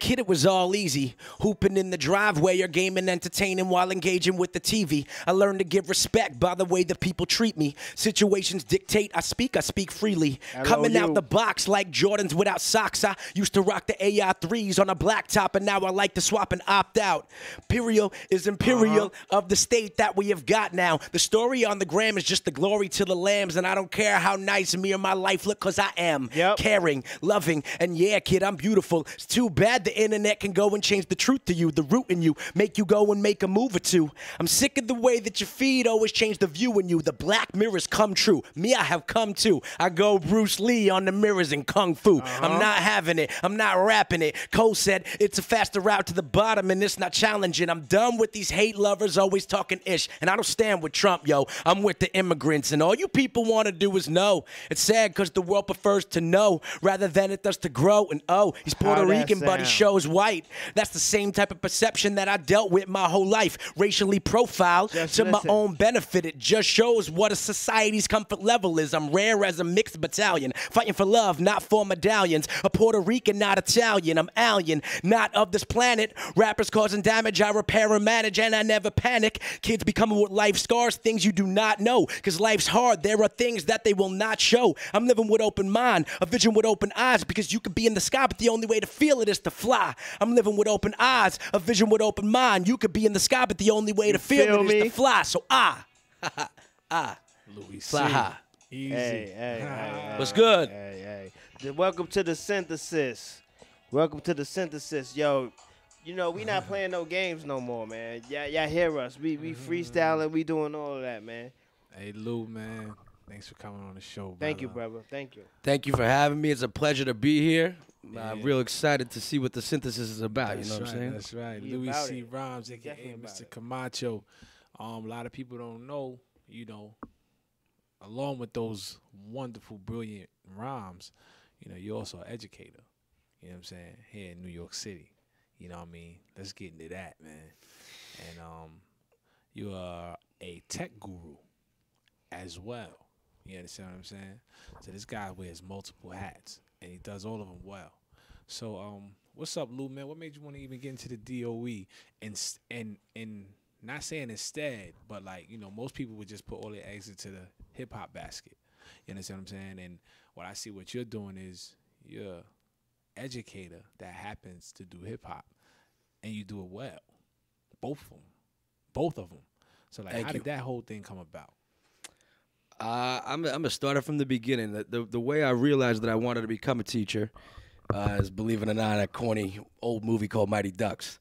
kid, it was all easy. Hooping in the driveway or gaming, entertaining while engaging with the TV. I learned to give respect by the way that people treat me. Situations dictate, I speak freely. Coming out the box like Jordans without socks. I used to rock the AI3s on a blacktop, and now I like to swap and opt out. Imperial is imperial of the state that we have got now. The story on the gram is just the glory to the lambs, and I don't care how nice me or my life look, cause I am caring, loving, and yeah, kid, I'm beautiful. It's too bad the internet can go and change the truth to you, the root in you, make you go and make a move or two. I'm sick of the way that your feed always change the view in you. The black mirrors come true. Me, I have come to. I go Bruce Lee on the mirrors in Kung Fu. I'm not having it. I'm not rapping it. Cole said it's a faster route to the bottom, and it's not challenging. I'm done with these hate lovers always talking ish, and I don't stand with Trump, yo. I'm with the immigrants, and all you people want to do is know. It's sad because the world prefers to know rather than it does to grow. And oh, he's Puerto Rican, but he shows white. That's the same type of perception that I dealt with my whole life. Racially profiled to my own benefit. It just shows what a society's comfort level is. I'm rare as a mixed battalion, fighting for love, not for medallions. A Puerto Rican, not Italian. I'm alien, not of this planet. Rappers causing damage, I repair and manage, and I never panic. Kids becoming with life scars, things you do not know. Because life's hard, there are things that they will not show. I'm living with open mind, a vision with open eyes, because you could be in the sky, but the only way to feel it is to fly. I'm living with open eyes, a vision with open mind. You could be in the sky, but the only way to feel it is to fly. So Louie, fly high. Easy. Hey. What's good? Hey. Welcome to the synthesis. Welcome to the synthesis. Yo, you know, we not playing no games no more, man. Y'all hear us. We freestyling, we doing all of that, man. Hey, Lou, man. Thanks for coming on the show, brother. Thank you, brother. Thank you. Thank you for having me. It's a pleasure to be here. I'm real excited to see what the synthesis is about. You know what I'm saying? That's right. We Louie about C. it. Rhymes, a.k.a. Mr. Camacho. A lot of people don't know, you know, along with those wonderful, brilliant rhymes, you know, you're also an educator. You know what I'm saying? Here in New York City. You know what I mean? Let's get into that, man. And you are a tech guru as well. You understand what I'm saying? So this guy wears multiple hats, and he does all of them well. So what's up, Lou, man? What made you want to even get into the DOE? And not saying instead, but like, you know, most people would just put all their eggs into the hip-hop basket. You understand what I'm saying? And what I see what you're doing is you're an educator that happens to do hip-hop, and you do it well. Both of them. So like, how did that whole thing come about? I'm a starter from the beginning. The way I realized that I wanted to become a teacher is, believe it or not, a corny old movie called Mighty Ducks.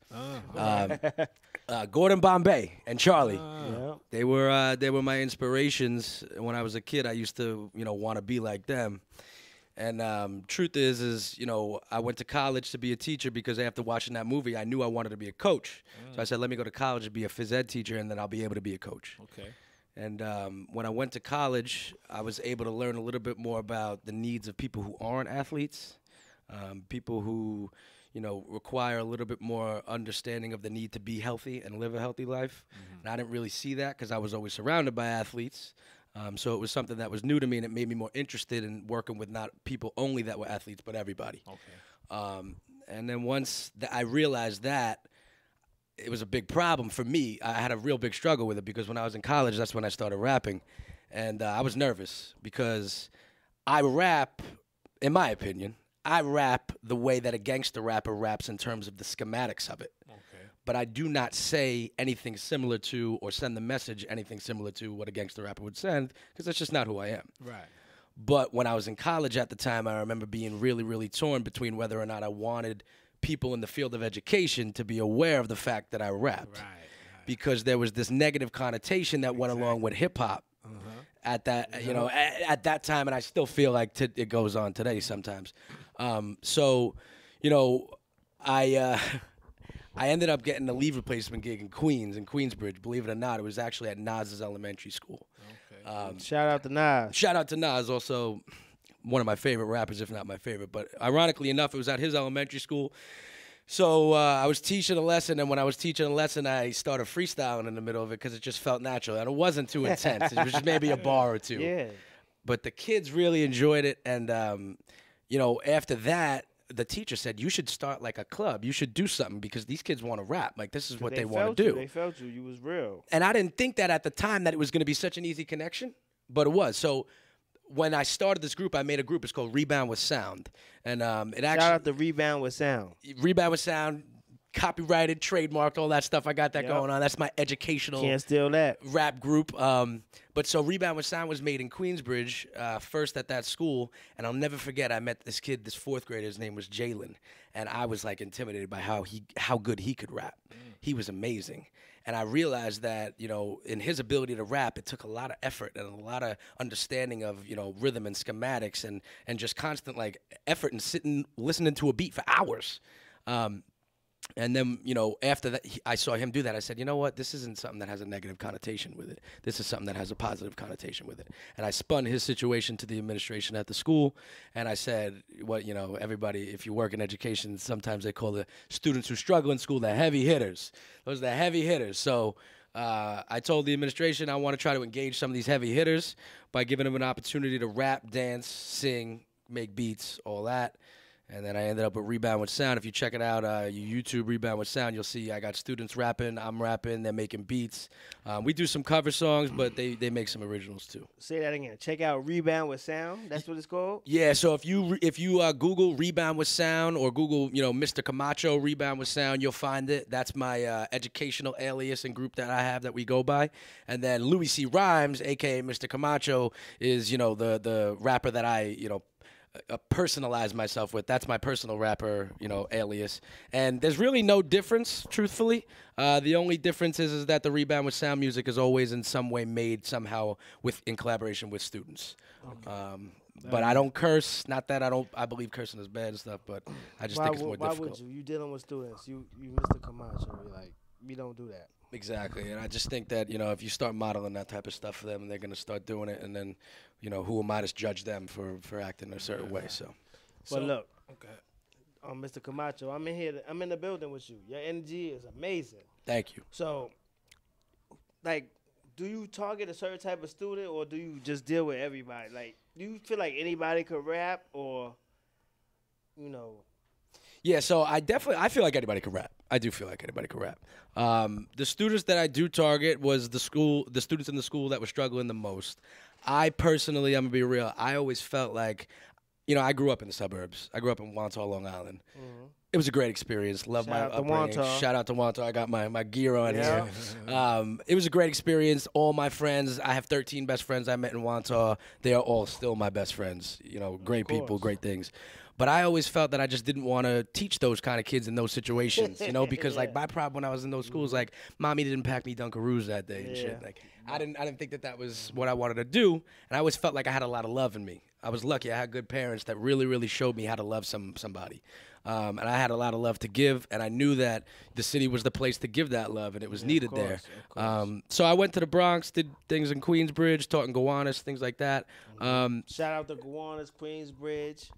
Gordon Bombay and Charlie. They were my inspirations. When I was a kid, I used to, you know, want to be like them. And truth is, you know, I went to college to be a teacher because after watching that movie, I knew I wanted to be a coach. So I said, let me go to college and be a phys ed teacher, and then I'll be able to be a coach. Okay. And when I went to college, I was able to learn a little bit more about the needs of people who aren't athletes, people who, you know, require a little bit more understanding of the need to be healthy and live a healthy life. And I didn't really see that because I was always surrounded by athletes. So it was something that was new to me, and it made me more interested in working with not people only that were athletes, but everybody. Okay. And then once I realized that, it was a big problem for me. I had a real big struggle with it because when I was in college, that's when I started rapping. And I was nervous because I rap, in my opinion, I rap the way that a gangster rapper raps in terms of the schematics of it. Okay. But I do not say anything similar to or send the message anything similar to what a gangster rapper would send because that's just not who I am. Right. But when I was in college at the time, I remember being really, really torn between whether or not I wanted people in the field of education to be aware of the fact that I rapped. Right. Because there was this negative connotation that went along with hip-hop at that, you know, at that time, and I still feel like it goes on today sometimes. So, you know, I ended up getting a leave replacement gig in Queensbridge. Believe it or not, it was actually at Nas's elementary school. Okay. Shout out to Nas. Shout out to Nas, also one of my favorite rappers, if not my favorite. But ironically enough, it was at his elementary school. So I was teaching a lesson, and when I was teaching a lesson, I started freestyling in the middle of it because it just felt natural. And it wasn't too intense. It was just maybe a bar or two. Yeah. But the kids really enjoyed it. And, you know, after that, the teacher said, you should start like a club. You should do something because these kids want to rap. Like, this is what they want to do. They felt you. You was real. And I didn't think that at the time that it was going to be such an easy connection, but it was. So when I started this group, I made a group. It's called Rebound with Sound. And it actually... Shout out to Rebound with Sound. Rebound with Sound, copyrighted, trademarked, all that stuff. I got that going on. That's my educational... Can't steal that. ...rap group. But so Rebound with Sound was made in Queensbridge, first at that school. And I'll never forget, I met this kid, this fourth grader. His name was Jalen. And I was, like, intimidated by how good he could rap. He was amazing. And I realized that, you know, in his ability to rap, it took a lot of effort and a lot of understanding of, you know, rhythm and schematics and just constant, like, effort and sitting, listening to a beat for hours. And then, you know, after that, I saw him do that. I said, you know what? This isn't something that has a negative connotation with it. This is something that has a positive connotation with it. And I spun his situation to the administration at the school. And I said, what, you know, everybody, if you work in education, sometimes they call the students who struggle in school the heavy hitters. Those are the heavy hitters. So I told the administration I want to try to engage some of these heavy hitters by giving them an opportunity to rap, dance, sing, make beats, all that. And then I ended up with Rebound with Sound. If you check it out, you YouTube Rebound with Sound, you'll see I got students rapping, I'm rapping, they're making beats. We do some cover songs, but they make some originals too. Say that again. Check out Rebound with Sound. That's what it's called? Yeah, so if you Google Rebound with Sound or Google, you know, Mr. Camacho Rebound with Sound, you'll find it. That's my educational alias and group that I have that we go by. And then Louie C. Rhymes, a.k.a. Mr. Camacho, is, you know, the rapper that I, you know, personalize myself with. That's my personal rapper, you know, alias. And there's really no difference, truthfully. The only difference is that the Rebound with Sound music is always in some way made somehow in collaboration with students. Okay. But I don't curse. Not that I believe cursing is bad and stuff, but I just think it's more difficult. Why would you? You dealing with students. You Mr. Camacho. You're like, we don't do that. Exactly, and I just think that, you know, if you start modeling that type of stuff for them, they're going to start doing it, and then, you know, who am I to judge them for acting a certain way? So, but look, okay, Mr. Camacho, I'm in here. I'm in the building with you. Your energy is amazing. Thank you. So, like, do you target a certain type of student, or do you just deal with everybody? Like, do you feel like anybody could rap, or, you know? Yeah, so I feel like anybody could rap. I do feel like anybody could rap. The students that I do target was the students in the school that were struggling the most. I personally, I'm gonna be real, I always felt like, you know, I grew up in the suburbs. I grew up in Wantagh, Long Island. Mm-hmm. It was a great experience. Love my upbringing. Shout out to Wantagh. I got my gear on here. It was a great experience. All my friends, I have 13 best friends I met in Wantagh. They are all still my best friends. You know, great people, great things. But I always felt that I just didn't want to teach those kind of kids in those situations, you know, because like my problem when I was in those schools, like mommy didn't pack me Dunkaroos that day and shit. Like I didn't think that was what I wanted to do, and I always felt like I had a lot of love in me. I was lucky. I had good parents that really, really showed me how to love somebody. And I had a lot of love to give, and I knew that the city was the place to give that love, and it was needed there. So I went to the Bronx, did things in Queensbridge, taught in Gowanus, things like that. Shout out to Gowanus, Queensbridge.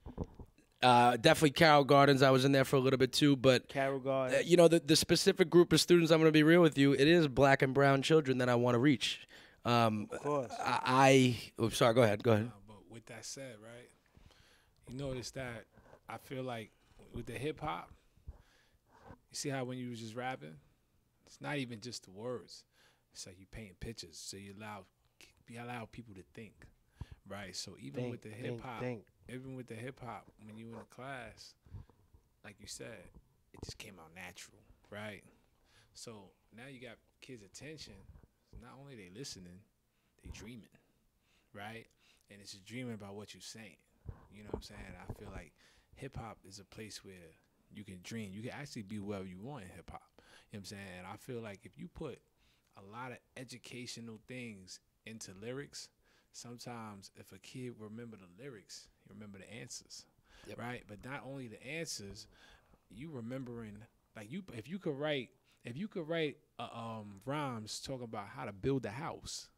Definitely Carroll Gardens. I was in there for a little bit too, but Carroll Gardens. You know, the specific group of students, I'm going to be real with you, it is black and brown children that I want to reach. Of course. Sorry, go ahead. But with that said, right, you notice that I feel like with the hip hop, you see how when you was just rapping, it's not even just the words. It's like you painting pictures, so you allow people to think, right? So even with the hip hop. Even with the hip-hop, when you in a class, like you said, it just came out natural, right? So now you got kids' attention. Not only they listening, they dreaming, right? And it's just dreaming about what you're saying. You know what I'm saying? I feel like hip-hop is a place where you can dream. You can actually be wherever you want in hip-hop. You know what I'm saying? And I feel like if you put a lot of educational things into lyrics, sometimes if a kid remember the lyrics, you remember the answers, right? But not only the answers, you remembering, like if you could write rhymes talking about how to build a house,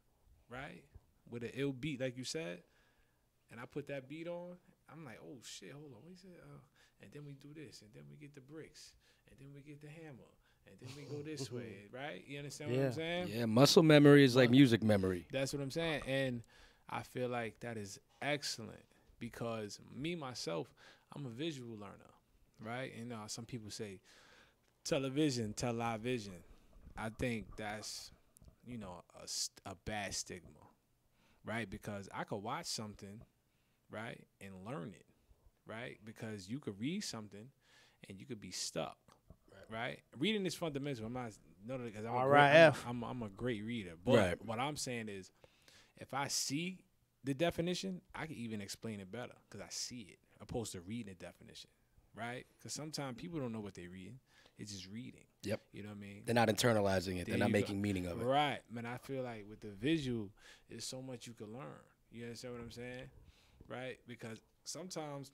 right? With an ill beat, like you said, and I put that beat on, I'm like, oh shit, hold on, what is it? And then we do this, and then we get the bricks, and then we get the hammer. And then we go this way, right? You understand what I'm saying? Yeah, muscle memory is like music memory. That's what I'm saying. And I feel like that is excellent because me, myself, I'm a visual learner. right? And some people say television, television. I think that's, a bad stigma, right? Because I could watch something, right, and learn it, right? Because you could read something and you could be stuck, right? Reading is fundamental. I'm not, because I'm a great reader. But what I'm saying is, if I see the definition, I can even explain it better because I see it, opposed to reading the definition, right? Because sometimes people don't know what they're reading. It's just reading. Yep. You know what I mean? They're not internalizing it. They're not making meaning of it. Right. Man, I feel like with the visual, there's so much you can learn. You understand what I'm saying? Right? Because sometimes,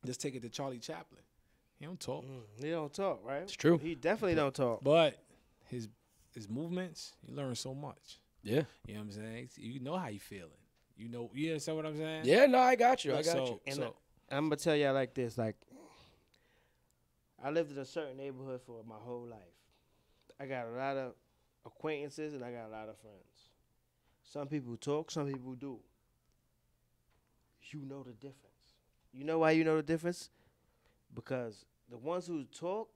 let's take it to Charlie Chaplin. He don't talk. He don't talk, right? It's true. He definitely don't talk. But his movements, you learn so much. Yeah. You know what I'm saying? You know how you feeling. You understand what I'm saying? Yeah, no, I got you. And I'm going to tell y'all like this. Like, I lived in a certain neighborhood for my whole life. I got a lot of acquaintances and I got a lot of friends. Some people talk, some people do. You know the difference. You know why you know the difference? Because the ones who talk,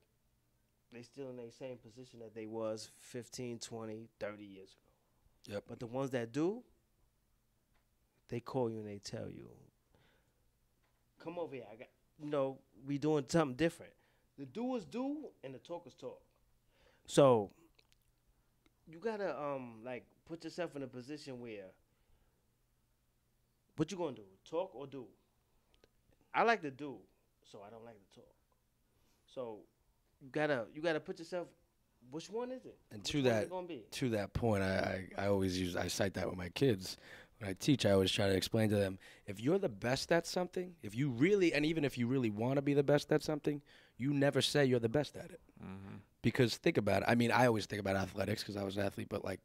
they still in the same position that they was 15, 20, 30 years ago. Yep. But the ones that do, they call you and they tell you, come over here. We doing something different. The doers do and the talkers talk. So you gotta put yourself in a position where what you gonna do? Talk or do? I like to do, so I don't like to talk. So you gotta put yourself. Which one is it? And to that point, I cite that with my kids. When I teach, I always try to explain to them, if you're the best at something, even if you really want to be the best at something, you never say you're the best at it. Mm-hmm. Because think about it. I mean, I always think about athletics because I was an athlete, but like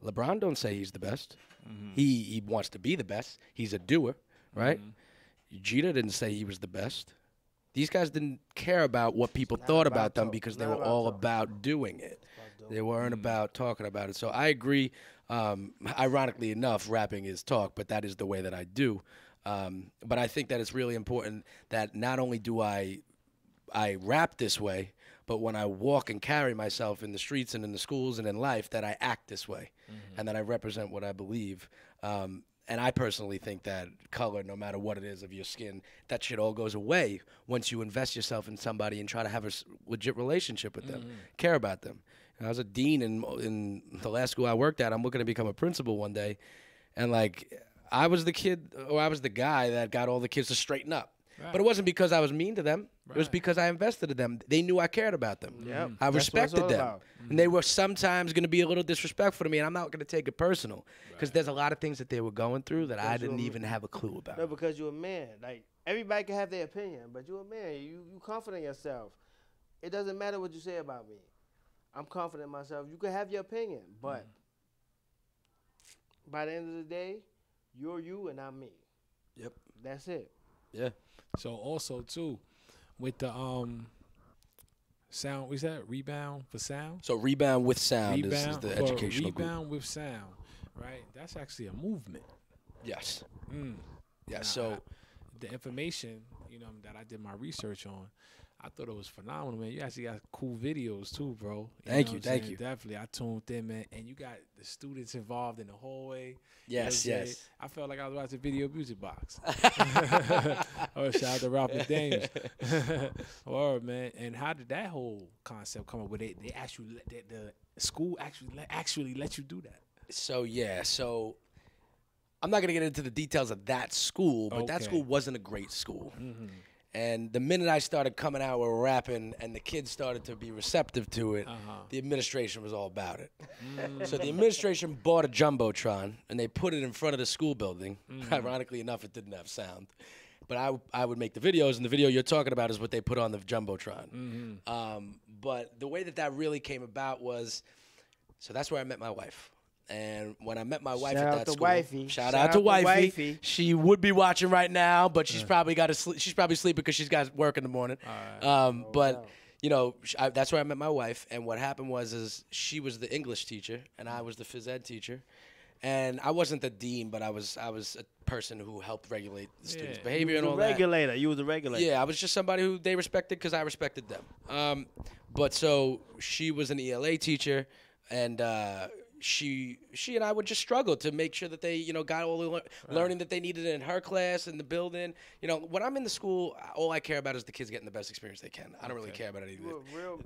LeBron don't say he's the best. Mm-hmm. He wants to be the best. He's a doer, right? Mm-hmm. Jeter didn't say he was the best. These guys didn't care about what people thought about them because they were all about doing it. They weren't about talking about it. So I agree. Ironically enough, rapping is talk, but that is the way that I do. But I think that it's really important that not only do I rap this way, but when I walk and carry myself in the streets and in the schools and in life, that I act this way, and that I represent what I believe. And I personally think that color, no matter what it is of your skin, that shit all goes away once you invest yourself in somebody and try to have a legit relationship with them, care about them. I was a dean in the last school I worked at. I'm looking to become a principal one day. And, like, I was the guy that got all the kids to straighten up. Right. But it wasn't because I was mean to them. Right. It was because I invested in them. They knew I cared about them. Yep. I respected them. And they were sometimes going to be a little disrespectful to me, and I'm not going to take it personal. Because there's a lot of things that they were going through that I didn't even have a clue about. No, because you're a man. Like, everybody can have their opinion, but you're a man. You confident in yourself. It doesn't matter what you say about me. I'm confident in myself. You can have your opinion, but by the end of the day, you're you and I'm me. Yep. That's it. Yeah. So also too, with the sound, what's that? Rebound for sound? So rebound with sound is the educational group. Rebound with sound, right? That's actually a movement. Yes. Yeah. Now, so the information, that I did my research on, I thought it was phenomenal, man. You actually got cool videos too, bro. Thank you. Definitely, I tuned in, man. And you got the students involved in the hallway. Yes. I felt like I was watching Video Music Box. Oh, shout out to Robert Dames. Word, man. And how did that whole concept come up? Where they actually the school actually let you do that? So I'm not gonna get into the details of that school, but that school wasn't a great school. Mm-hmm. And the minute I started coming out with rapping and the kids started to be receptive to it, the administration was all about it. So the administration bought a Jumbotron, and they put it in front of the school building. Ironically enough, it didn't have sound. But I would make the videos, and the video you're talking about is what they put on the Jumbotron. But the way that really came about was, so that's where I met my wife. And when I met my wife at that school, shout out to wifey. She would be watching right now, but she's probably got to sleep. She's probably sleeping because she's got work in the morning. But that's where I met my wife. And what happened was she was the English teacher and I was the phys ed teacher. And I wasn't the dean, but I was a person who helped regulate the students' Yeah. behavior and You all was a that. regulator. You was a regulator. Yeah, I was just somebody who they respected because I respected them. But so she was an ELA teacher, and she and I would just struggle to make sure that they, got all the learning that they needed in her class in the building. When I'm in the school, all I care about is the kids getting the best experience they can. I don't really care about anything.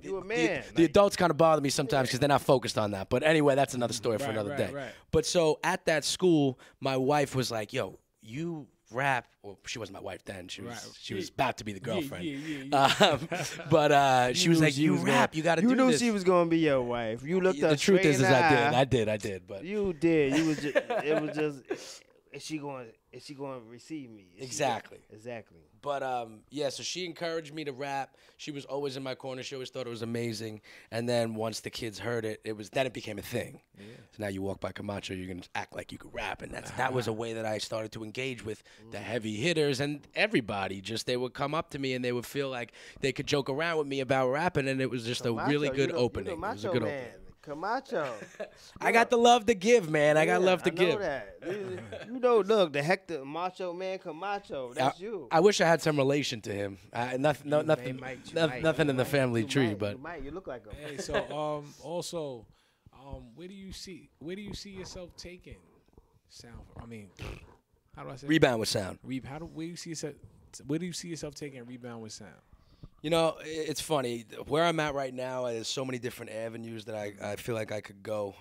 You a man. The adults kind of bother me sometimes because they're not focused on that. But anyway, that's another story for another day. Right. But so at that school, my wife was like, "Yo, you rap." Well, she wasn't my wife then. She was about to be the girlfriend. But she was like, "You rap. You got to do this." You knew she was gonna be your wife. You looked her The truth straight is in the eye. I did. But You did. You was just. It was just. Is she going to receive me? Exactly. Exactly. But so she encouraged me to rap. She was always in my corner. She always thought it was amazing. And then once the kids heard it, it became a thing. Yeah. So now you walk by Camacho, you're gonna act like you could rap, and that was a way that I started to engage with the heavy hitters and everybody. Just they would come up to me and they would feel like they could joke around with me about rapping, and it was just Camacho, a really good opening. You the It was a macho good man. opening. Camacho. I got the love to give, man. I got love to I give. know that. Look, the Hector Macho Man Camacho. That's you. I wish I had some relation to him. Nothing in the family tree, but You look like him. Hey, so also, where do you see yourself taking sound? I mean, how do I say rebound with sound. Where do you see yourself taking rebound with sound? It's funny. Where I'm at right now, there's so many different avenues that I feel like I could go.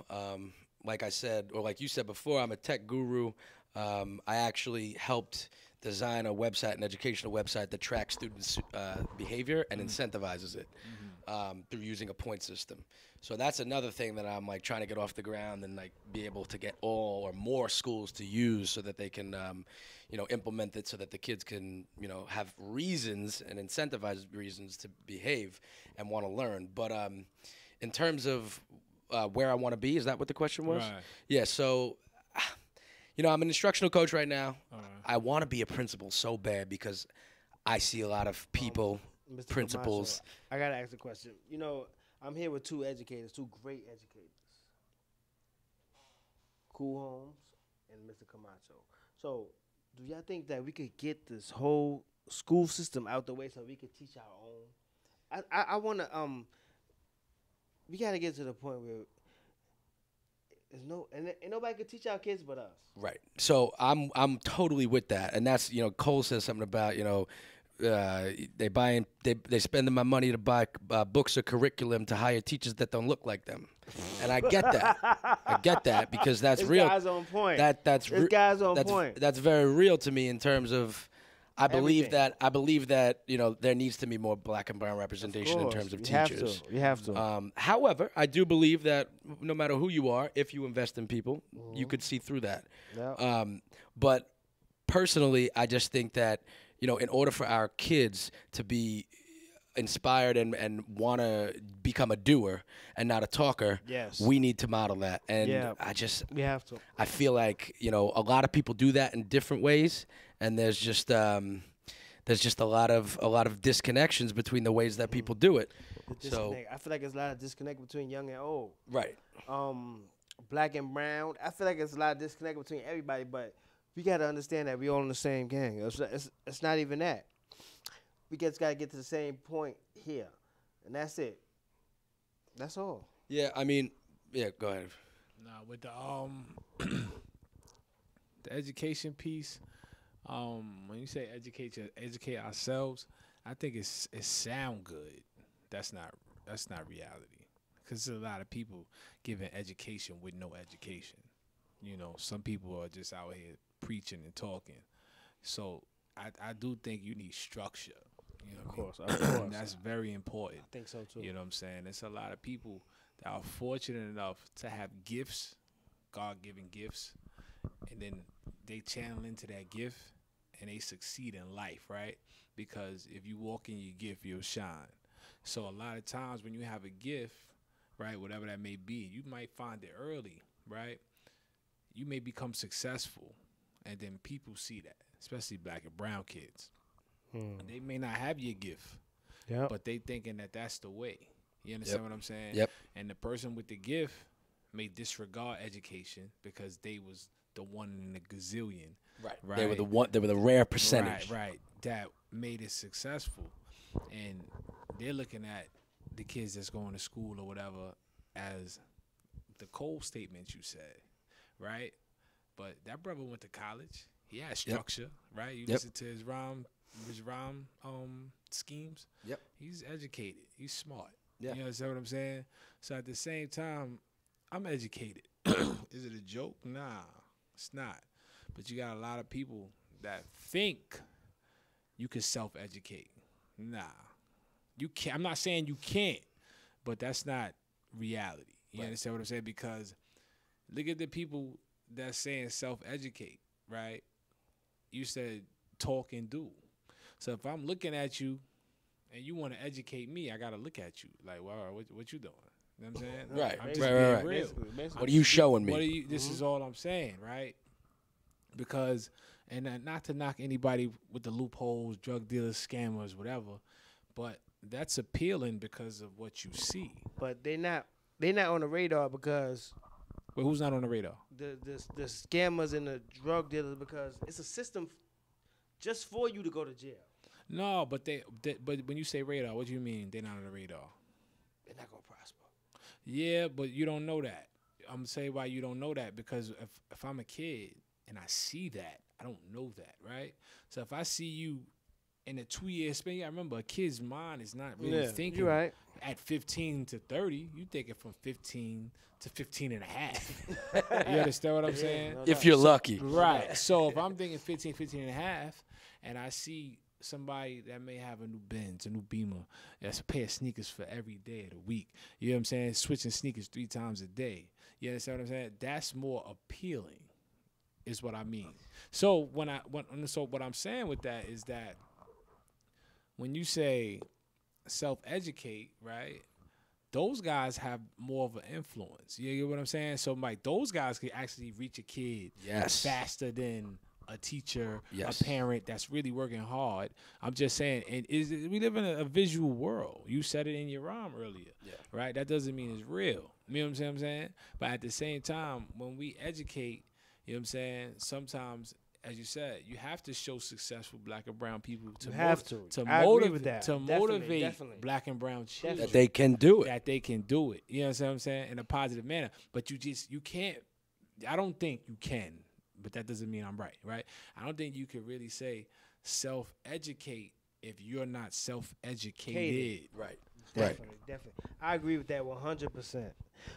Like I said, or like you said before, I'm a tech guru. I actually helped design a website, an educational website that tracks students' behavior and incentivizes it through using a point system. So that's another thing that I'm like trying to get off the ground and like be able to get all or more schools to use so that they can implement it so that the kids can have reasons and incentivized reasons to behave and want to learn. But in terms of where I want to be, is that what the question was? Right. Yeah. So I'm an instructional coach right now. I want to be a principal so bad because I see a lot of people, Mr. principals. Camacho, I gotta ask a question. I'm here with two great educators, Cool Holmes and Mr. Camacho. So, do y'all think that we could get this whole school system out the way so we could teach our own? I want to we gotta get to the point where and nobody could teach our kids but us. Right. So I'm totally with that, and that's Cole says something about they spending my money to buy books or curriculum to hire teachers that don't look like them, and I get that. I get that because that's This real. guy's on point. This guy's on point. That's very real to me in terms of. I believe Everything. that there needs to be more black and brown representation in terms of teachers. You have to. However, I do believe that no matter who you are, if you invest in people, you could see through that. Yeah. But personally, I just think that in order for our kids to be inspired and want to become a doer and not a talker, Yes. we need to model that. And Yeah. We have to. I feel like a lot of people do that in different ways, and there's just a lot of disconnections between the ways that people do it. So I feel like there's a lot of disconnect between young and old. right. Black and brown. I feel like there's a lot of disconnect between everybody, but we got to understand that we all in the same gang. It's not even that. We just got to get to the same point here, and that's it. That's all. Yeah, I mean, go ahead. Nah, with the the education piece, when you say educate ourselves, I think it sound good. That's not reality, because there's a lot of people giving education with no education. Some people are just out here preaching and talking. So I do think you need structure. Of course. And that's very important. I think so too. You know what I'm saying? There's a lot of people that are fortunate enough to have gifts, God-given gifts, and then they channel into that gift and they succeed in life, right? Because if you walk in your gift, you'll shine. So a lot of times when you have a gift, right, whatever that may be, you might find it early, right? You may become successful, and then people see that, especially black and brown kids. They may not have your gift, but they thinking that that's the way. You understand what I'm saying? Yep. And the person with the gift may disregard education because they was the one in a gazillion. Right. They were the one. They were the rare percentage. Right. That made it successful, and they're looking at the kids that's going to school or whatever as the cold statements you said, right? But that brother went to college. He had structure, right? You listen to his rhyme schemes. Yep. He's educated. He's smart. Yeah. You understand what I'm saying? So at the same time, I'm educated. Is it a joke? Nah, it's not. But you got a lot of people that think you can self-educate. Nah. You can't. I'm not saying you can't, but that's not reality. You understand what I'm saying? Because look at the people that's saying self-educate, right? You said talk and do. So if I'm looking at you and you want to educate me, I got to look at you. Like, wow, what you doing? You know what I'm saying? Right. I'm just Right. being real. What are you showing me? This is all I'm saying, right? Because, and not to knock anybody with the loopholes, drug dealers, scammers, whatever, but that's appealing because of what you see. But they're not on the radar because Well, who's not on the radar? the scammers and the drug dealers, because it's a system just for you to go to jail. No, but but when you say radar, what do you mean they're not on the radar? They're not gonna prosper. Yeah, but you don't know that. I'm gonna say why you don't know that, because if I'm a kid and I see that, I don't know that, right? So if I see you in a 2-year span, you gotta remember a kid's mind is not really thinking you're right. at 15 to 30. You thinking from 15 to 15 and a half. You understand what I'm saying? No If doubt. you're lucky. Right. So if I'm thinking 15 and a half, and I see somebody that may have a new Benz, a new Beamer, that's a pair of sneakers for every day of the week. You know what I'm saying? Switching sneakers 3 times a day. You understand what I'm saying? That's more appealing, is what I mean. So what I'm saying with that is that when you say self-educate, right? Those guys have more of an influence. You get what I'm saying? So, Mike, those guys can actually reach a kid faster than a teacher, a parent that's really working hard. I'm just saying, and we live in a visual world. You said it in your rhyme earlier, right? That doesn't mean it's real. You know what I'm saying? But at the same time, when we educate, you know what I'm saying, sometimes, as you said, you have to show successful black and brown people to motivate black and brown children That they can do it. That they can do it. You know what I'm saying? In a positive manner. But you can't. I don't think you can. But that doesn't mean I'm right? I don't think you can really say self-educate if you're not self-educated. Right. Definitely. I agree with that 100%.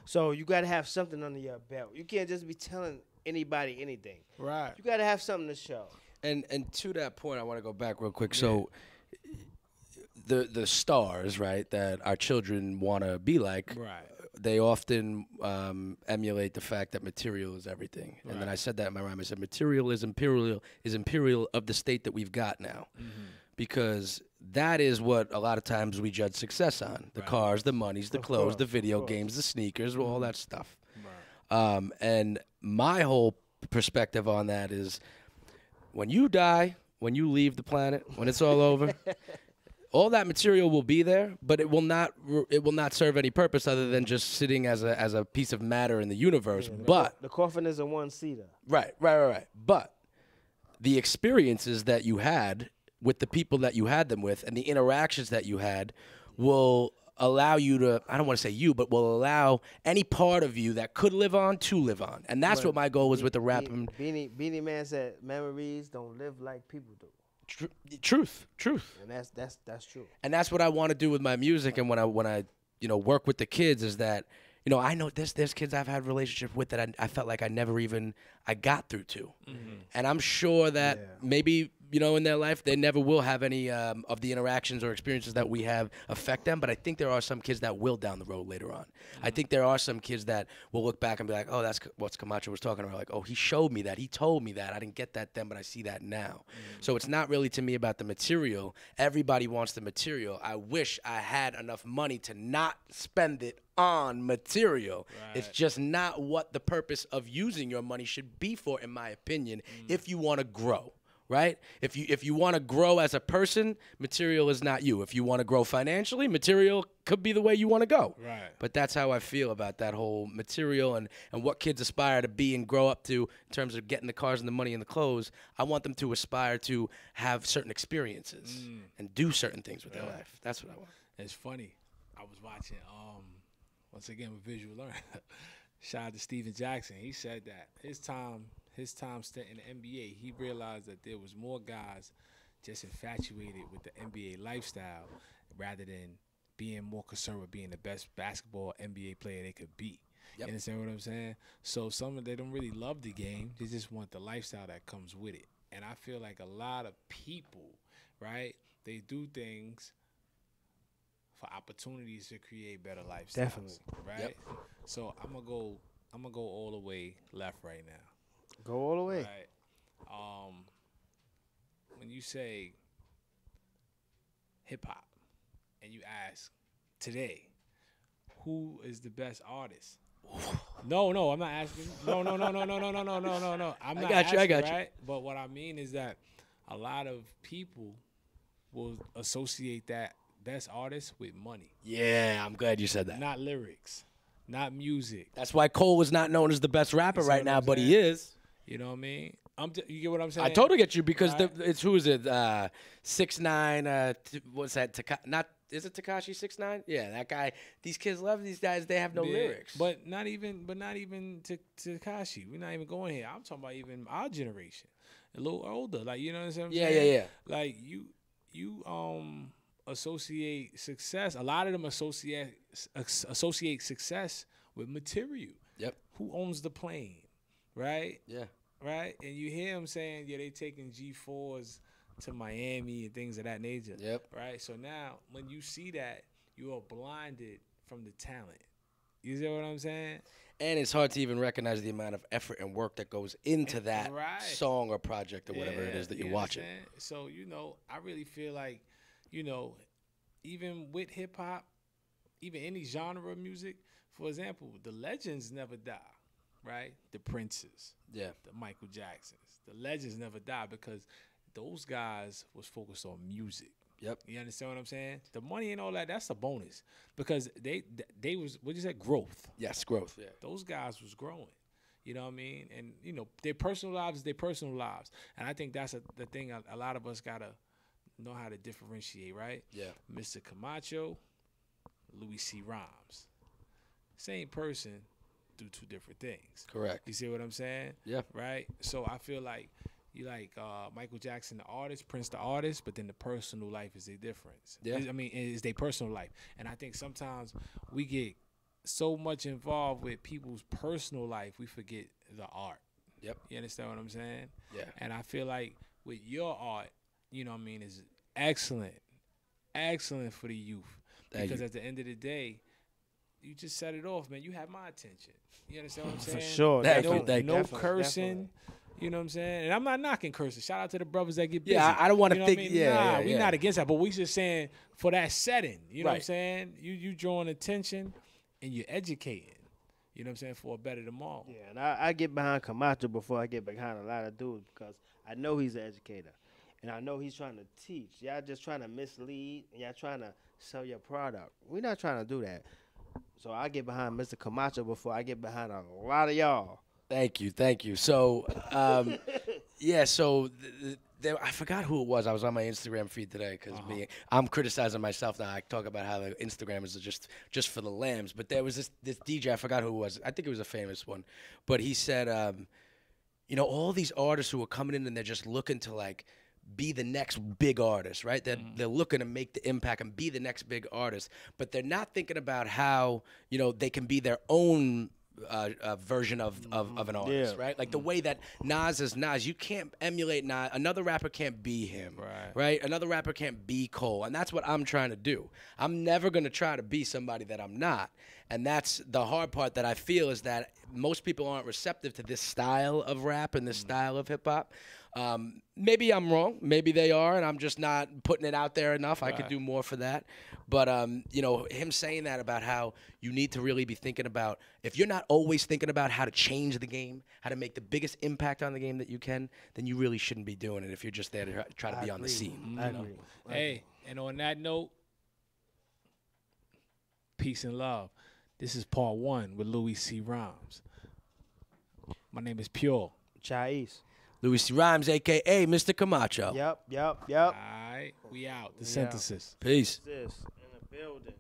So you got to have something under your belt. You can't just be telling anybody anything. Right. You got to have something to show. And to that point, I want to go back real quick. So the stars, right, that our children want to be like, they often emulate the fact that material is everything. And then I said that in my rhyme. I said material is imperial of the state that we've got now. Because that is what a lot of times we judge success on. The cars, the monies, the clothes, the video games, the sneakers, all that stuff. And my whole perspective on that is when you die, when you leave the planet, when it's all over, all that material will be there, but it will not serve any purpose other than just sitting as a piece of matter in the universe. But the coffin is a one-seater. Right. But the experiences that you had with the people that you had them with and the interactions that you had will allow you to, I don't want to say you, but will allow any part of you that could live on to live on. And that's what my goal was with the rap. Beanie Man said memories don't live like people do. Truth. And that's true. And that's what I want to do with my music. And when I work with the kids is that, I know there's kids I've had relationship with that I felt like I got through to. And I'm sure that maybe, in their life, they never will have any of the interactions or experiences that we have affect them. But I think there are some kids that will down the road later on. I think there are some kids that will look back and be like, oh, that's what Camacho was talking about. Like, oh, he showed me that. He told me that. I didn't get that then, but I see that now. So it's not really to me about the material. Everybody wants the material. I wish I had enough money to not spend it on material. It's just not what the purpose of using your money should be for, in my opinion, if you want to grow. right? If you want to grow as a person, material is not you. If you want to grow financially, material could be the way you want to go. Right. But that's how I feel about that whole material and what kids aspire to be and grow up to in terms of getting the cars and the money and the clothes. I want them to aspire to have certain experiences and do certain things with their life. That's what I want. It's funny. I was watching, once again with visual learning. Shout out to Steven Jackson. He said that his time spent in the NBA, he realized that there was more guys just infatuated with the NBA lifestyle rather than being more concerned with being the best basketball NBA player they could be. Yep. You understand what I'm saying? So some of they don't really love the game. They just want the lifestyle that comes with it. And I feel like a lot of people, right, they do things for opportunities to create better lifestyles. Definitely. Right? Yep. So I'm gonna go all the way left right now. Go all the way. Right. When you say hip hop and you ask today, who is the best artist? No, I'm not asking. No. I'm not asking, I got you. right? But what I mean is that a lot of people will associate that best artist with money. Yeah, I'm glad you said that. Not lyrics, not music. That's why Cole is not known as the best rapper right now, but he is. You know what I mean? You get what I'm saying? I totally get you because Right. it's who is it? 6ix9ine. What's that? Is it Tekashi 6ix9ine? Yeah, that guy. These kids love these guys. They have no Yeah, lyrics. But not even to Tekashi. We're not even going here. I'm talking about even our generation, a little older. Like, you know what I'm saying? Yeah. Like you associate success. A lot of them associate success with material. Yep. Who owns the plane, right? Yeah. Right? And you hear them saying, yeah, they taking G4s to Miami and things of that nature. Yep. Right? So now, when you see that, you are blinded from the talent. You see what I'm saying? And it's hard to even recognize the amount of effort and work that goes into that Right. song or project or whatever it is that you you're watching. understand? So, I really feel like, even with hip-hop, even any genre of music, for example, the legends never die, right? The Princes, Yeah. the Michael Jacksons, the legends never die because those guys was focused on music. Yep. You understand what I'm saying? The money and all that, that's a bonus because they was, what you say, growth. Yes, growth. Yeah. Those guys was growing. You know what I mean? And, their personal lives is their personal lives. And I think that's the thing a lot of us got to know how to differentiate, right? Yeah. Mr. Camacho, Louie C. Rhymes. Same person, do two different things. Correct. You see what I'm saying? Yeah. Right? So I feel like you like Michael Jackson, the artist, Prince, the artist, but then the personal life is the difference. Yeah. Is their personal life. And I think sometimes we get so much involved with people's personal life, we forget the art. Yep. You understand what I'm saying? Yeah. And I feel like with your art, is excellent for the youth. Thank Because you. at the end of the day, you just set it off, man. You have my attention. You understand what I'm saying? For sure. Thank you, definitely, thank you. No definitely, cursing. definitely. You know what I'm saying? And I'm not knocking cursing. Shout out to the brothers that get busy. Yeah, I don't wanna You know think- what I mean? yeah, Nah, yeah, we yeah. not against that, but we just saying for that setting. You know what I'm Right. saying? You drawing attention and you're educating. You know what I'm saying? For a better tomorrow. Yeah, and I get behind Camacho before I get behind a lot of dudes because I know he's an educator. And I know he's trying to teach. Y'all just trying to mislead and y'all trying to sell your product. We're not trying to do that. So I get behind Mr. Camacho before I get behind a lot of y'all. Thank you. So, yeah, so I forgot who it was. I was on my Instagram feed today because I'm criticizing myself now. I talk about how the Instagram is just for the lambs. But there was this DJ, I forgot who it was. I think it was a famous one. But he said, all these artists who are coming in and they're just looking to, like, be the next big artist, right? They're looking to make the impact and be the next big artist, but they're not thinking about how, they can be their own version of an artist, Yeah. right? Like the way that Nas is Nas, you can't emulate Nas. Another rapper can't be him, right? Another rapper can't be Cole, and that's what I'm trying to do. I'm never gonna try to be somebody that I'm not, and that's the hard part that I feel is that most people aren't receptive to this style of rap and this style of hip hop. Maybe I'm wrong. Maybe they are, and I'm just not putting it out there enough. I could do more for that. But, him saying that about how you need to really be thinking about, if you're not always thinking about how to change the game, how to make the biggest impact on the game that you can, then you really shouldn't be doing it if you're just there to try to be on the scene. I agree. Hey, and on that note, peace and love. This is part 1 with Louie C. Rhymes. My name is Pure. Chais. Louie C. Rhymes, a.k.a. Mr. Camacho. Yep. All right, we out. The synthesis. Peace. This in the building.